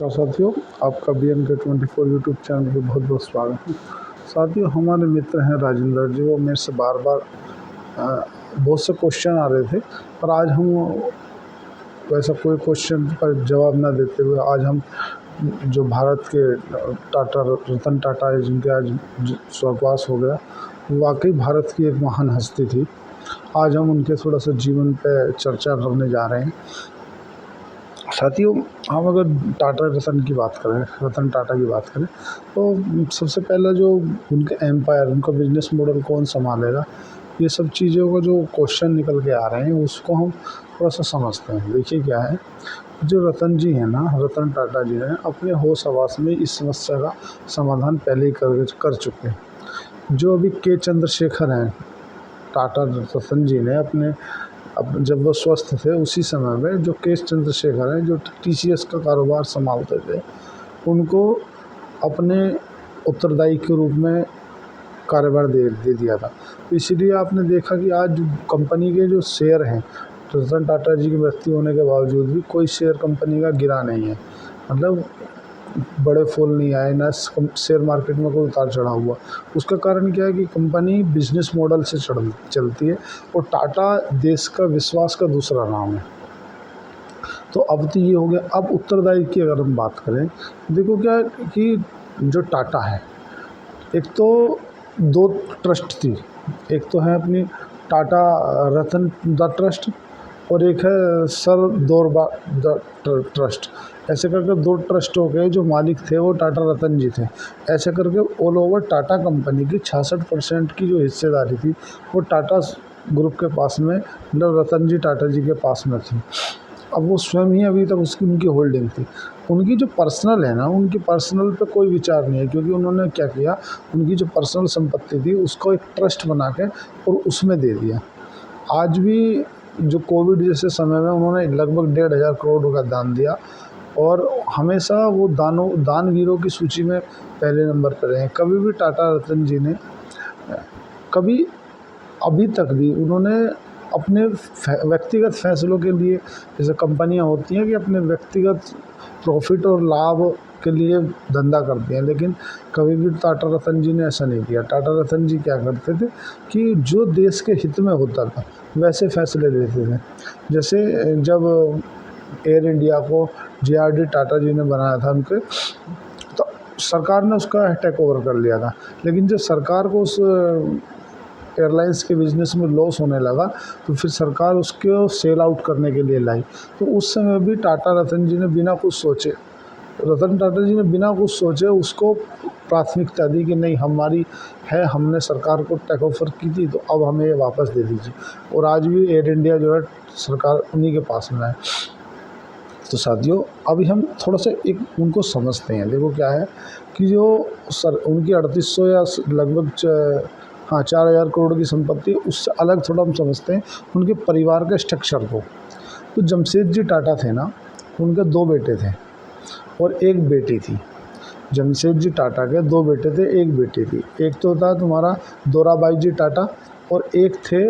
नमस्कार साथियों, आपका BNK24 यूट्यूब चैनल पे बहुत बहुत स्वागत है। साथियों, हमारे मित्र हैं राजेंद्र जी, वो मेरे से बार बार बहुत से क्वेश्चन आ रहे थे, पर आज हम वैसा कोई क्वेश्चन पर जवाब ना देते हुए आज हम जो भारत के टाटा रतन टाटा है, जिनके आज स्वर्गवास हो गया, वाकई भारत की एक महान हस्ती थी। आज हम उनके थोड़ा सा जीवन पे चर्चा करने जा रहे हैं। साथियों, हम अगर टाटा रतन की बात करें, रतन टाटा की बात करें, तो सबसे पहला जो उनके एम्पायर, उनका बिजनेस मॉडल कौन संभालेगा, ये सब चीज़ों का जो क्वेश्चन निकल के आ रहे हैं, उसको हम थोड़ा सा समझते हैं। देखिए क्या है, जो रतन जी हैं ना, रतन टाटा जी ने अपने होश हवास में इस समस्या का समाधान पहले ही कर चुके हैं। जो अभी के चंद्रशेखर हैं, टाटा रतन जी ने अब जब वो स्वस्थ थे उसी समय में जो के चंद्रशेखर हैं, जो TCS का कारोबार संभालते थे, उनको अपने उत्तरदायी के रूप में कार्यभार दे दिया था। इसलिए आपने देखा कि आज कंपनी के जो शेयर हैं, रतन टाटा जी की मृत्यु होने के बावजूद भी कोई शेयर कंपनी का गिरा नहीं है। मतलब बड़े फॉल नहीं आए, ना शेयर मार्केट में कोई उतार चढ़ाव हुआ। उसका कारण क्या है कि कंपनी बिजनेस मॉडल से चलती है, और टाटा देश का विश्वास का दूसरा नाम है। तो अब तो ये हो गया। अब उत्तरदायी की अगर हम बात करें, देखो क्या है कि जो टाटा है, एक तो दो ट्रस्ट थी। एक तो है अपनी टाटा रतन द ट्रस्ट, और एक है सर दोरबा द ट्रस्ट। ऐसे करके दो ट्रस्ट हो गए। जो मालिक थे वो टाटा रतन जी थे। ऐसे करके ऑल ओवर टाटा कंपनी की 66% की जो हिस्सेदारी थी वो टाटा ग्रुप के पास में, मतलब रतन जी टाटा जी के पास में थी। अब वो स्वयं ही अभी तक उनकी होल्डिंग थी। उनकी जो पर्सनल है ना, उनकी पर्सनल पे कोई विचार नहीं है, क्योंकि उन्होंने क्या किया, उनकी जो पर्सनल संपत्ति थी उसको एक ट्रस्ट बना के और उसमें दे दिया। आज भी जो कोविड जैसे समय में उन्होंने लगभग 1,500 करोड़ का दान दिया, और हमेशा वो दानवीरों की सूची में पहले नंबर पर रहे हैं। कभी भी टाटा रतन जी ने कभी अभी तक भी उन्होंने अपने व्यक्तिगत फैसलों के लिए, जैसे कंपनियां होती हैं कि अपने व्यक्तिगत प्रॉफिट और लाभ के लिए धंधा करती हैं, लेकिन कभी भी टाटा रतन जी ने ऐसा नहीं किया। टाटा रतन जी क्या करते थे कि जो देश के हित में होता था वैसे फैसले लेते थे। जैसे जब एयर इंडिया को JRD टाटा जी ने बनाया था उनके, तो सरकार ने उसका टेक ओवर कर लिया था। लेकिन जब सरकार को उस एयरलाइंस के बिज़नेस में लॉस होने लगा, तो फिर सरकार उसको सेल आउट करने के लिए लाई। तो उस समय भी टाटा रतन जी ने बिना कुछ सोचे, रतन टाटा जी ने बिना कुछ सोचे उसको प्राथमिकता दी कि नहीं, हमारी है, हमने सरकार को टेक ओवर की थी, तो अब हमें ये वापस दे दीजिए। और आज भी एयर इंडिया जो है सरकार उन्हीं के पास में है। तो साथियों, अभी हम थोड़ा सा एक उनको समझते हैं। देखो क्या है कि जो उनकी 3800 या लगभग 4,000 करोड़ की संपत्ति, उससे अलग थोड़ा हम समझते हैं उनके परिवार के स्ट्रक्चर को। तो जमशेद टाटा थे ना, उनके 2 बेटे थे और 1 बेटी थी। जमशेद टाटा के 2 बेटे थे, 1 बेटी थी। एक तो था तुम्हारा दोराबाई जी टाटा, और एक थे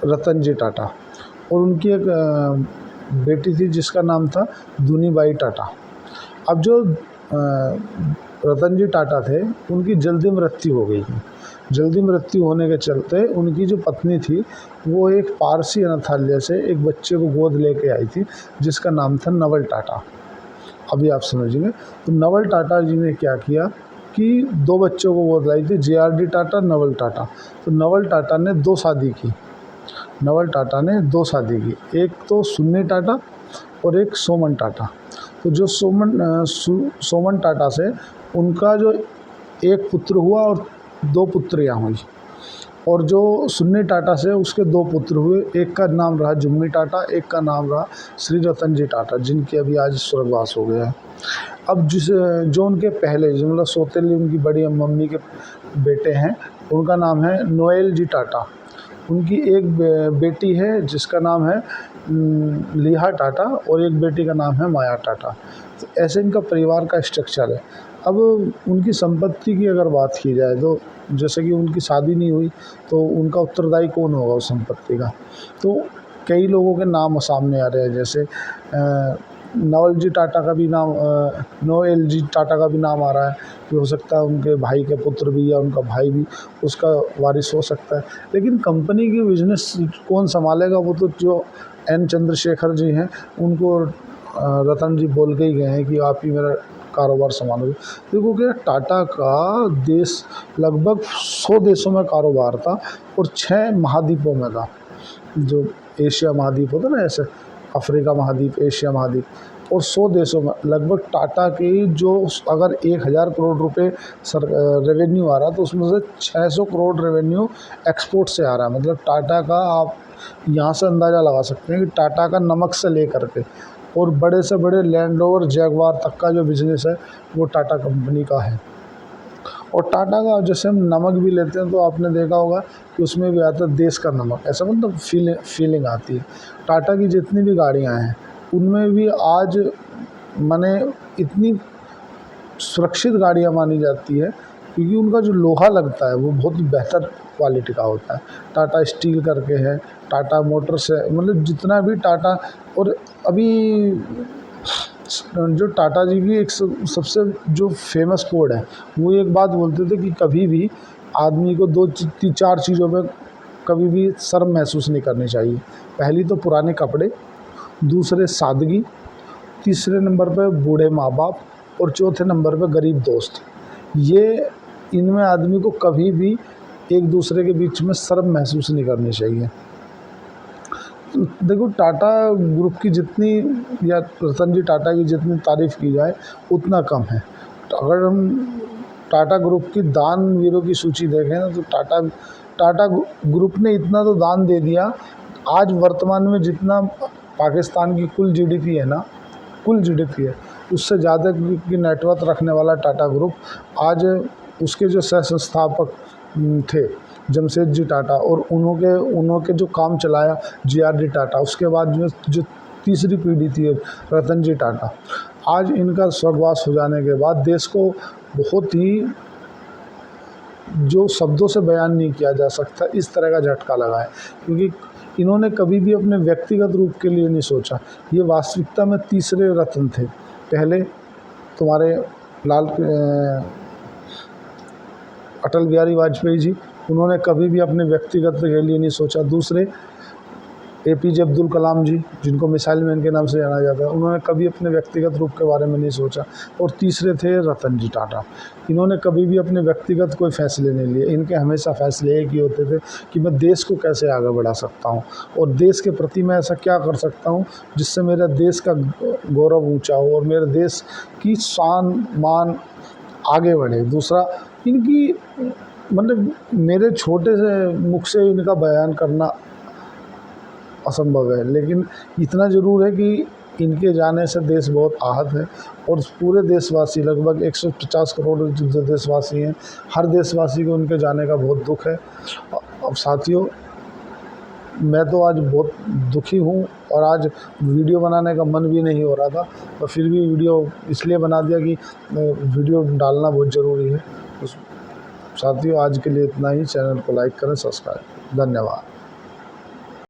रतन जी टाटा, और उनकी एक बेटी थी जिसका नाम था धुनीबाई टाटा। अब जो रतन जी टाटा थे, उनकी जल्दी मृत्यु हो गई थी। जल्दी मृत्यु होने के चलते उनकी जो पत्नी थी, वो एक पारसी अनाथालय से एक बच्चे को गोद लेके आई थी, जिसका नाम था नवल टाटा। अभी आप समझिए, तो नवल टाटा जी ने क्या किया कि 2 बच्चों को गोद लाई थी, JRD टाटा, नवल टाटा। तो नवल टाटा ने 2 शादी की। नवल टाटा ने 2 शादी की, एक तो सुन्नी टाटा और एक सोमन टाटा। तो जो सोमन टाटा से उनका जो एक पुत्र हुआ और 2 पुत्रियां हुई, और जो सुन्नी टाटा से उसके 2 पुत्र हुए। एक का नाम रहा जुम्मी टाटा, एक का नाम रहा श्री रतन जी टाटा, जिनकी अभी आज स्वर्गवास हो गया है। अब जो उनके पहले, जो मतलब सौतेली उनकी बड़ी मम्मी के बेटे हैं, उनका नाम है नोएल जी टाटा। उनकी एक बेटी है जिसका नाम है लिहा टाटा, और एक बेटी का नाम है माया टाटा। तो ऐसे इनका परिवार का स्ट्रक्चर है। अब उनकी संपत्ति की अगर बात की जाए, तो जैसे कि उनकी शादी नहीं हुई, तो उनका उत्तरदायी कौन होगा उस संपत्ति का। तो कई लोगों के नाम सामने आ रहे हैं, जैसे नवलजी टाटा का भी नाम नोएलजी टाटा का भी नाम आ रहा है कि हो सकता है उनके भाई के पुत्र भी या उनका भाई भी उसका वारिस हो सकता है। लेकिन कंपनी की बिजनेस कौन संभालेगा, वो तो जो एन चंद्रशेखर जी हैं उनको रतन जी बोल के ही गए हैं कि आप ही मेरा कारोबार संभालोगे। देखो क्या, टाटा का देश लगभग 100 देशों में कारोबार था और 6 महाद्वीपों में था। जो एशिया महाद्वीप होता है ना, ऐसे अफ्रीका महाद्वीप, एशिया महाद्वीप, और 100 देशों में लगभग टाटा के जो अगर 1000 करोड़ रुपए रेवेन्यू आ रहा तो उसमें से 600 करोड़ रेवेन्यू एक्सपोर्ट से आ रहा है। मतलब टाटा का आप यहाँ से अंदाज़ा लगा सकते हैं कि टाटा का नमक से ले करके और बड़े से बड़े लैंड रोवर जैगवार तक का जो बिज़नेस है वो टाटा कंपनी का है। और टाटा का जैसे हम नमक भी लेते हैं तो आपने देखा होगा कि उसमें भी आता है देश का नमक, ऐसा मतलब फीलिंग आती है। टाटा की जितनी भी गाड़ियां हैं उनमें भी आज माने इतनी सुरक्षित गाड़ियां मानी जाती है क्योंकि उनका जो लोहा लगता है वो बहुत बेहतर क्वालिटी का होता है। टाटा स्टील करके है, टाटा मोटर्स है, मतलब जितना भी टाटा। और अभी जो टाटा जी की एक सबसे जो फेमस कोड है वो एक बात बोलते थे कि कभी भी आदमी को 2-4 चीज़ों पे कभी भी शर्म महसूस नहीं करनी चाहिए। पहली तो पुराने कपड़े, दूसरे सादगी, तीसरे नंबर पे बूढ़े माँ बाप और चौथे नंबर पे गरीब दोस्त। ये इनमें आदमी को कभी भी एक दूसरे के बीच में शर्म महसूस नहीं करनी चाहिए। देखो टाटा ग्रुप की जितनी या रतन जी टाटा की जितनी तारीफ़ की जाए उतना कम है। तो अगर हम टाटा ग्रुप की दानवीरों की सूची देखें ना तो टाटा ग्रुप ने इतना तो दान दे दिया। आज वर्तमान में जितना पाकिस्तान की कुल जीडीपी है ना, कुल जीडीपी है उससे ज़्यादा की नेटवर्थ रखने वाला टाटा ग्रुप। आज उसके जो सह संस्थापक थे जमशेद जी टाटा और उन्होंने जो काम चलाया जीआरडी टाटा, उसके बाद जो तीसरी पीढ़ी थी रतन जी टाटा, आज इनका स्वर्गवास हो जाने के बाद देश को बहुत ही जो शब्दों से बयान नहीं किया जा सकता इस तरह का झटका लगा है। क्योंकि इन्होंने कभी भी अपने व्यक्तिगत रूप के लिए नहीं सोचा। ये वास्तविकता में तीसरे रत्न थे। पहले तुम्हारे अटल बिहारी वाजपेयी जी, उन्होंने कभी भी अपने व्यक्तिगत के लिए नहीं सोचा। दूसरे एपीजे अब्दुल कलाम जी, जिनको मिसाइल मैन के नाम से जाना जाता है, उन्होंने कभी अपने व्यक्तिगत रूप के बारे में नहीं सोचा। और तीसरे थे रतन जी टाटा, इन्होंने कभी भी अपने व्यक्तिगत कोई फैसले नहीं लिए। इनके हमेशा फैसले एक ही होते थे कि मैं देश को कैसे आगे बढ़ा सकता हूँ और देश के प्रति मैं ऐसा क्या कर सकता हूँ जिससे मेरा देश का गौरव ऊँचा हो और मेरे देश की शान मान आगे बढ़े। दूसरा, इनकी मतलब मेरे छोटे से मुख से इनका बयान करना असंभव है, लेकिन इतना ज़रूर है कि इनके जाने से देश बहुत आहत है। और पूरे देशवासी, लगभग 150 करोड़ जो देशवासी हैं, हर देशवासी को उनके जाने का बहुत दुख है। अब साथियों, मैं तो आज बहुत दुखी हूँ और आज वीडियो बनाने का मन भी नहीं हो रहा था, और फिर भी वीडियो इसलिए बना दिया कि वीडियो डालना बहुत ज़रूरी है। तो साथियों, आज के लिए इतना ही। चैनल को लाइक करें, सब्सक्राइब। धन्यवाद।